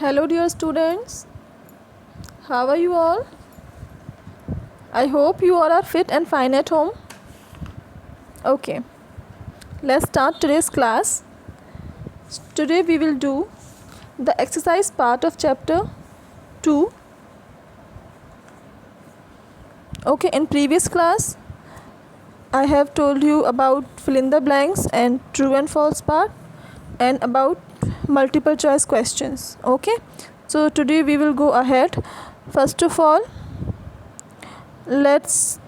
Hello dear students, how are you all? I hope you all are fit and fine at home. Okay, let's start today's class. Today we will do the exercise part of chapter 2. Okay, in previous class I have told you about fill in the blanks and true and false part and about multiple choice questions. Okay, so today we will go ahead. First of all, let's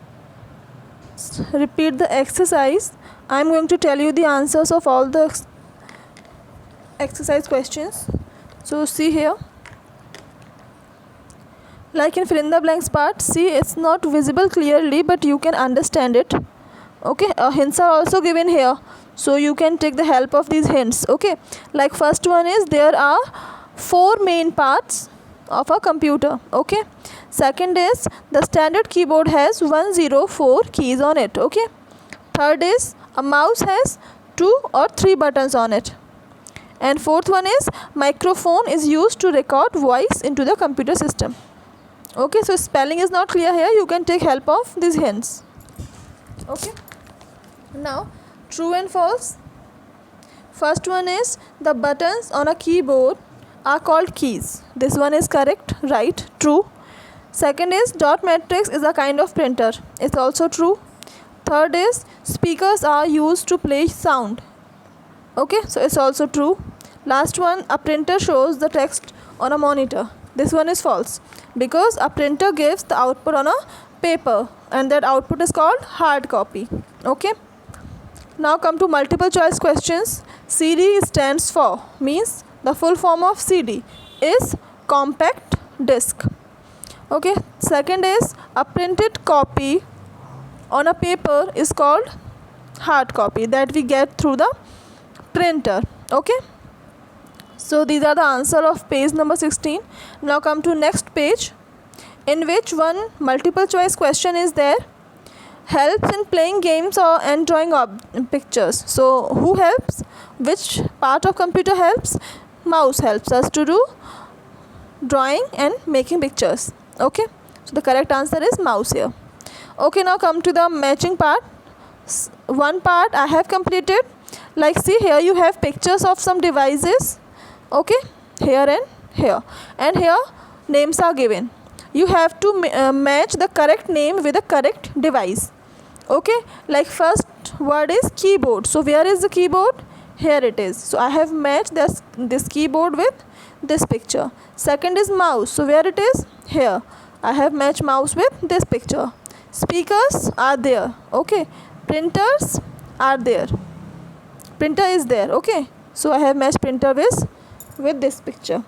repeat the exercise. I'm going to tell you the answers of all the exercise questions. So see here, like in fill in the blanks part, see it's not visible clearly but you can understand it. Okay, hints are also given here, so you can take the help of these hints. Okay, like first one is there are 4 main parts of a computer. Okay, second is the standard keyboard has 104 keys on it. Okay, third is a mouse has 2 or 3 buttons on it, and fourth one is microphone is used to record voice into the computer system. Okay, so spelling is not clear here, you can take help of these hints. Okay, now true and false. First one is the buttons on a keyboard are called keys. This one is correct, right? True. Second is dot matrix is a kind of printer. It's also true. Third is speakers are used to play sound. Okay, so it's also true. Last one, a printer shows the text on a monitor. This one is false because a printer gives the output on a paper and that output is called hard copy. Okay, now come to multiple choice questions. CD stands for, means the full form of CD is compact disc. Okay, second is a printed copy on a paper is called hard copy that we get through the printer. Okay, so these are the answer of page number 16. Now come to next page, in which one multiple choice question is there. Helps in playing games or and drawing pictures. So who helps? Which part of computer helps? Mouse helps us to do drawing and making pictures. Okay, so the correct answer is mouse here. Okay, now come to the matching part. One part I have completed. Like see here you have pictures of some devices. Okay, here and here names are given. You have to match the correct name with the correct device. Okay, like first word is keyboard. So where is the keyboard? Here it is. So I have matched this keyboard with this picture. Second is mouse. So where it is? Here. I have matched mouse with this picture. Speakers are there. Okay, printers are there. Printer is there. Okay, so I have matched printer with this picture.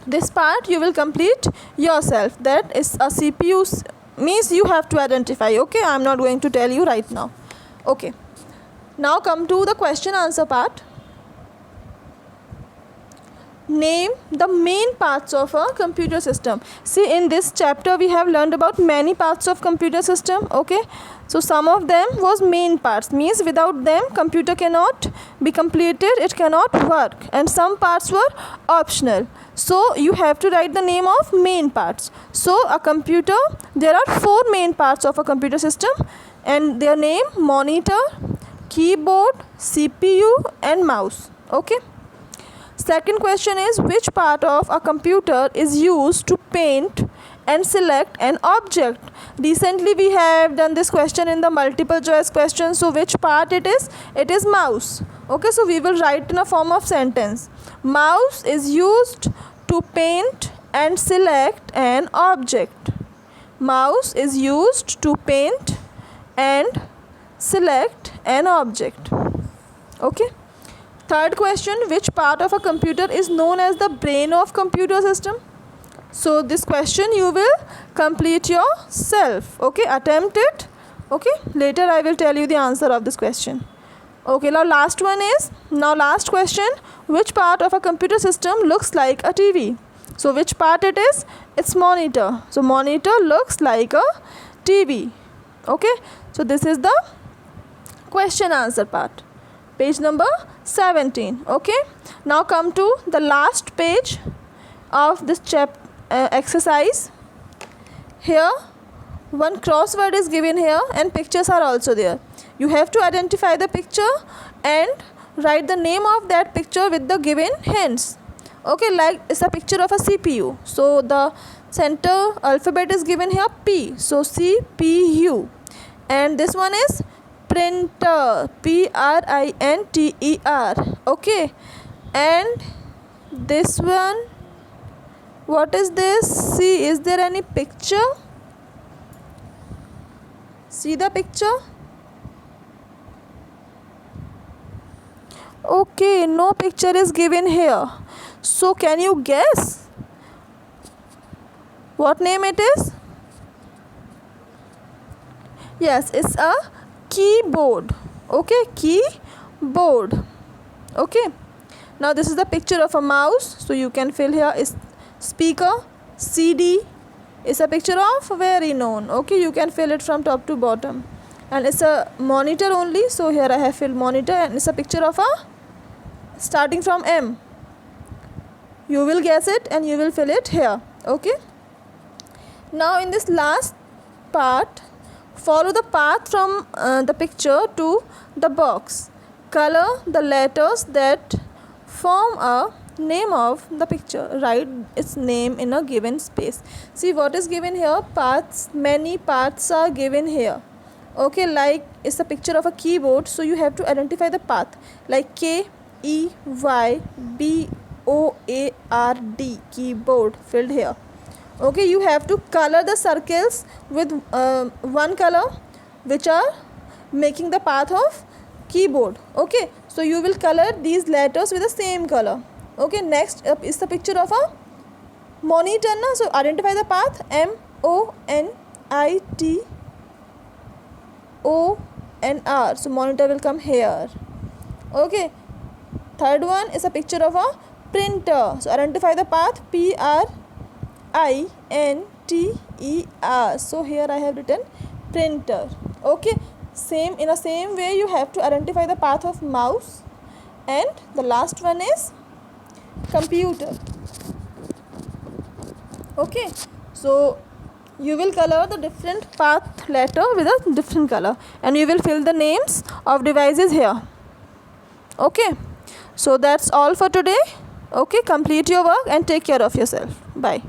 This part you will complete yourself. That is a CPU means you have to identify. Okay, I am not going to tell you right now. Okay, now come to the question answer part. Name the main parts of a computer system. See, in this chapter we have learned about many parts of computer system. Okay, so some of them was main parts, means without them computer cannot be completed, it cannot work, and some parts were optional. So you have to write the name of main parts. So a computer, there are 4 main parts of a computer system and their name: monitor, keyboard, CPU and mouse. Okay, second question is which part of a computer is used to paint and select an object. Recently we have done this question in the multiple choice question. So which part it is? It is mouse. Okay, so we will write in a form of sentence. Mouse is used to paint and select an object. Mouse is used to paint and select an object. Okay, third question, which part of a computer is known as the brain of computer system? So this question you will complete yourself. Okay, attempt it. Okay, later I will tell you the answer of this question. Okay, now last question, which part of a computer system looks like a TV? So which part it is? It's monitor. So monitor looks like a TV. Okay, so this is the question answer part, page number 17. Okay, now come to the last page, of this exercise. Here one crossword is given here and pictures are also there. You have to identify the picture and write the name of that picture with the given hints. Okay, like it's a picture of a CPU, so the center alphabet is given here P, so CPU. And this one is printer, PRINTER. Okay, and this one, what is this? See, is there any picture? See the picture? Okay, no picture is given here. So can you guess what name it is? Yes, it's a keyboard. Okay, keyboard. Okay, now this is the picture of a mouse, so you can fill here is speaker. CD is a picture of very known. Okay, you can fill it from top to bottom. And it's a monitor only, so here I have filled monitor, and it's a picture of a starting from M. You will guess it and you will fill it here. Okay, now in this last part, follow the path from the picture to the box. Color the letters that form a name of the picture. Write its name in a given space. See what is given here? Paths. Many paths are given here. Okay, like it's a picture of a keyboard, so you have to identify the path, like KEYBOARD, keyboard, filled here. Okay, you have to color the circles with one color which are making the path of keyboard. Okay, so you will color these letters with the same color. Okay, next up is the picture of a monitor, so identify the path, MONITOR, so monitor will come here. Okay, third one is a picture of a printer, so identify the path, PRINTER, so here I have written printer. Okay, in the same way you have to identify the path of mouse, and the last one is computer. Okay, so you will color the different path letter with a different color, and you will fill the names of devices here. Okay, so that's all for today. Okay, complete your work and take care of yourself. Bye.